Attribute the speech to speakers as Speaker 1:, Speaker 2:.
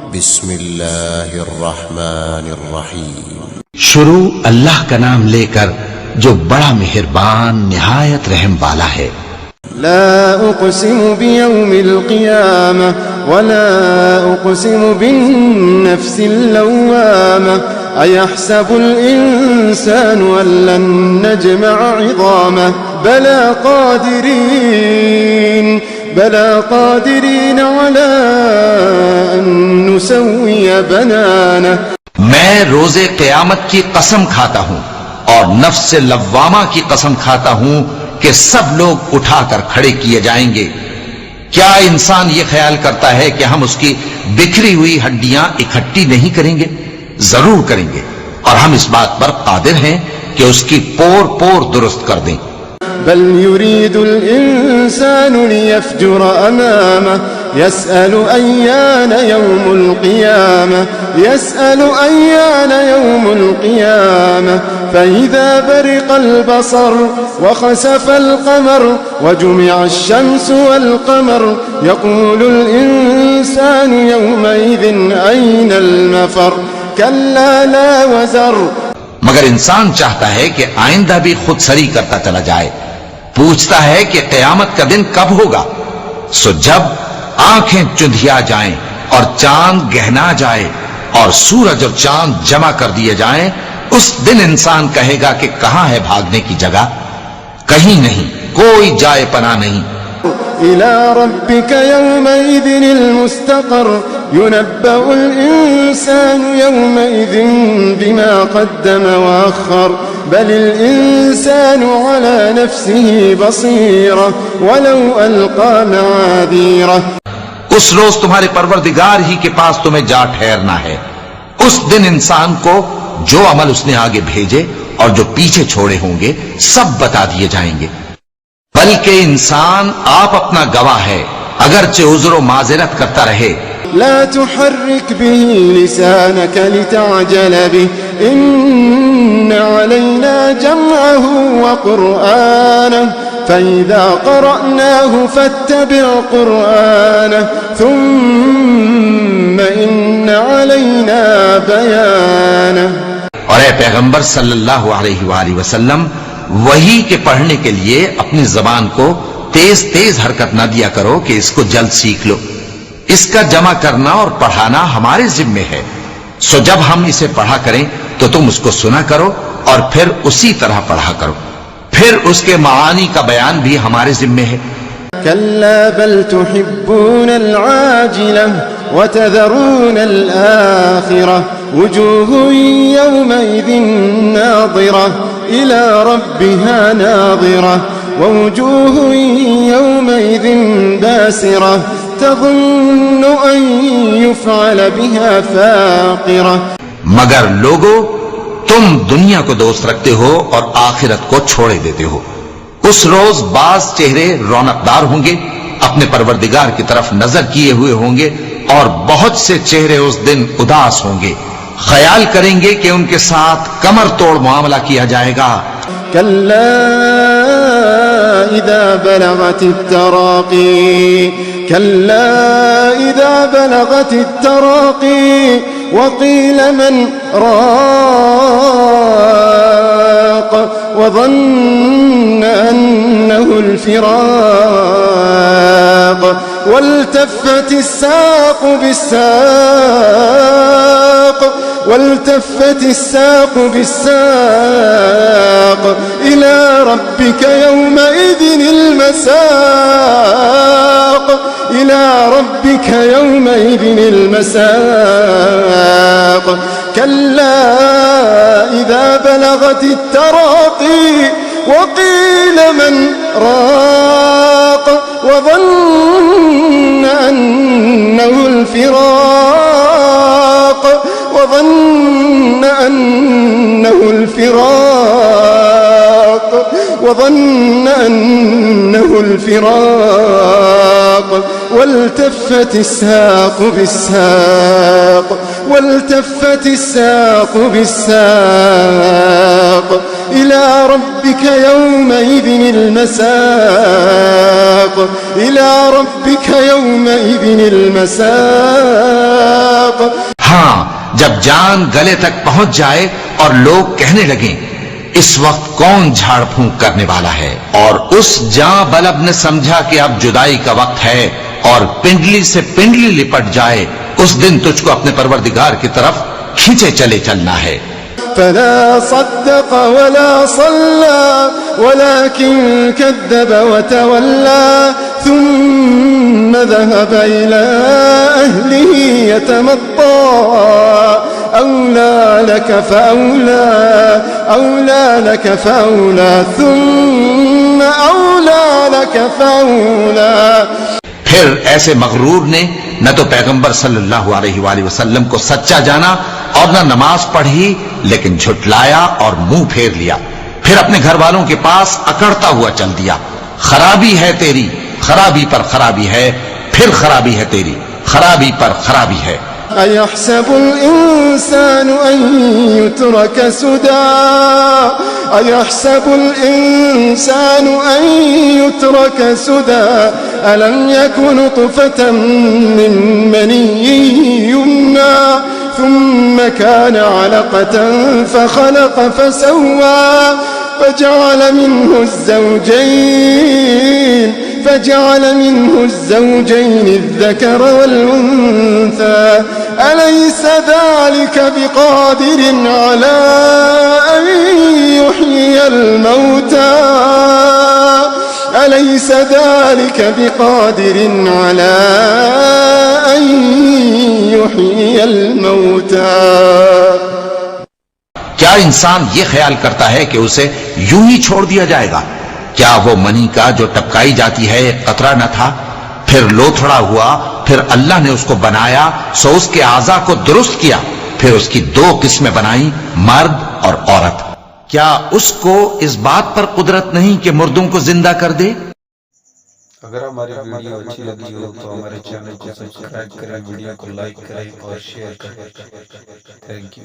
Speaker 1: بسم اللہ الرحمن الرحیم.
Speaker 2: شروع اللہ کا نام لے کر جو بڑا مہربان نہایت رحم والا ہے.
Speaker 3: لا اقسم بیوم القیامہ ولا اقسم بالنفس اللوامہ ایحسب الانسان ان لن نجمع عظامہ بلا قادرین علی ان نسوی بنانہ.
Speaker 2: میں روز قیامت کی قسم کھاتا ہوں اور نفس لوامہ کی قسم کھاتا ہوں کہ سب لوگ اٹھا کر کھڑے کیے جائیں گے. کیا انسان یہ خیال کرتا ہے کہ ہم اس کی بکھری ہوئی ہڈیاں اکٹھی نہیں کریں گے؟ ضرور کریں گے، اور ہم اس بات پر قادر ہیں کہ اس کی پور پور درست کر دیں.
Speaker 3: بل يريد الإنسان ليفجر أمامه يسأل أيان يوم القيامة فإذا برق البصر وخسف القمر وجمع الشمس والقمر يقول الإنسان يومئذ أين المفر كلا لا وزر.
Speaker 2: مگر انسان چاہتا ہے کہ آئندہ بھی خود سری کرتا چلا جائے، پوچھتا ہے کہ قیامت کا دن کب ہوگا. سو جب آنکھیں چندھیا جائیں اور چاند گہنا جائے اور سورج اور چاند جمع کر دیے جائیں، اس دن انسان کہے گا کہ کہاں ہے بھاگنے کی جگہ؟ کہیں نہیں، کوئی جائے پناہ نہیں.
Speaker 3: إلى ربك يومئذ المستقر ينبأ الإنسان يومئذ بما قدم وأخر بل الإنسان على نفسه بصيرة ولو ألقى معاذيره.
Speaker 2: اس روز تمہارے پروردگار ہی کے پاس تمہیں جا ٹھہرنا ہے. اس دن انسان کو جو عمل اس نے آگے بھیجے اور جو پیچھے چھوڑے ہوں گے سب بتا دیے جائیں گے. بلکہ انسان آپ اپنا گواہ ہے، اگرچہ عذر و معذرت کرتا رہے.
Speaker 3: لا تحرك به لسانك لتعجل به إن علينا جمعه وقرآنه فإذا قرأناه فاتبع قرآنه ثم إن علينا بيانه.
Speaker 2: اور اے پیغمبر صلی اللہ علیہ وآلہ وسلم، وحی کے پڑھنے کے لیے اپنی زبان کو تیز تیز حرکت نہ دیا کرو کہ اس کو جلد سیکھ لو. اس کا جمع کرنا اور پڑھانا ہمارے ذمے ہے. سو جب ہم اسے پڑھا کریں تو تم اس کو سنا کرو اور پھر اسی طرح پڑھا کرو. پھر اس کے معانی کا بیان بھی ہمارے ذمے ہے.
Speaker 3: كلا بل تحبون العاجلة وتذرون الآخرة وجوه يومئذ ناظرة إلى ربها ناظرة ووجوه يومئذ باسرة تظن أن يفعل بها فاقرة.
Speaker 2: مگر لوگو، تم دنیا کو دوست رکھتے ہو اور آخرت کو چھوڑے دیتے ہو. اس روز بعض چہرے رونقدار ہوں گے، اپنے پروردگار کی طرف نظر کیے ہوئے ہوں گے، اور بہت سے چہرے اس دن اداس ہوں گے، خیال کریں گے کہ ان کے ساتھ کمر توڑ معاملہ کیا جائے گا.
Speaker 3: كلا إذا بلغت التراقي وقيل من راق وظن أنه الفراق والتفت الساق بالساق إلى ربك يومئذ المساق. كلا إذا بلغت التراقي وقيل من راق وظن أنه الفراق والتفت الساق بالساق إلى ربك يومئذ المساق.
Speaker 2: ہاں جب جان گلے تک پہنچ جائے اور لوگ کہنے لگیں اس وقت کون جھاڑ پھونک کرنے والا ہے، اور اس جاں بلب نے سمجھا کہ اب جدائی کا وقت ہے اور پنڈلی سے پنڈلی لپٹ جائے، اس دن تجھ کو اپنے پروردگار کی طرف کھینچے چلے چلنا ہے۔
Speaker 3: فلا صدق ولا صلى ولكن كذب وتولى ثم ذهب إلى أهله يتمطى أولى لك فأولى ثم أولى لك فأولى۔
Speaker 2: پھر ایسے مغرور نے نہ تو پیغمبر صلی اللہ علیہ وآلہ وسلم کو سچا جانا اور نہ نماز پڑھی، لیکن جھٹلایا اور منہ پھیر لیا، پھر اپنے گھر والوں کے پاس اکڑتا ہوا چل دیا۔ خرابی ہے تیری، خرابی پر خرابی ہے، پھر خرابی ہے تیری، خرابی پر خرابی ہے۔
Speaker 3: أيحسب الإنسان أن يترك سدى أيحسب الإنسان أن يترك سدى ألم يكن نطفة من مني يمنى ثم كان علقة فخلق فسوى فجعل منه الزوجين الذكر والأنثى أليس ذلك بقادر على أن يحيي الموتى أليس ذلك بقادر على أن يحيي الموتى۔
Speaker 2: کیا انسان یہ خیال کرتا ہے کہ اسے یوں ہی چھوڑ دیا جائے گا؟ کیا وہ منی کا جو ٹپکائی جاتی ہے ایک قطرہ نہ تھا، پھر لوتھڑا ہوا، پھر اللہ نے اس کو بنایا، سو اس کے اعضاء کو درست کیا، پھر اس کی دو قسمیں بنائیں، مرد اور عورت۔ کیا اس کو اس بات پر قدرت نہیں کہ مردوں کو زندہ کر دے؟
Speaker 4: اگر ہماری ویڈیو اچھی لگی ہو تو ہمارے چینل کو سبسکرائب کریں، ویڈیو کو لائک کریں اور شیئر کریں۔ Thank you.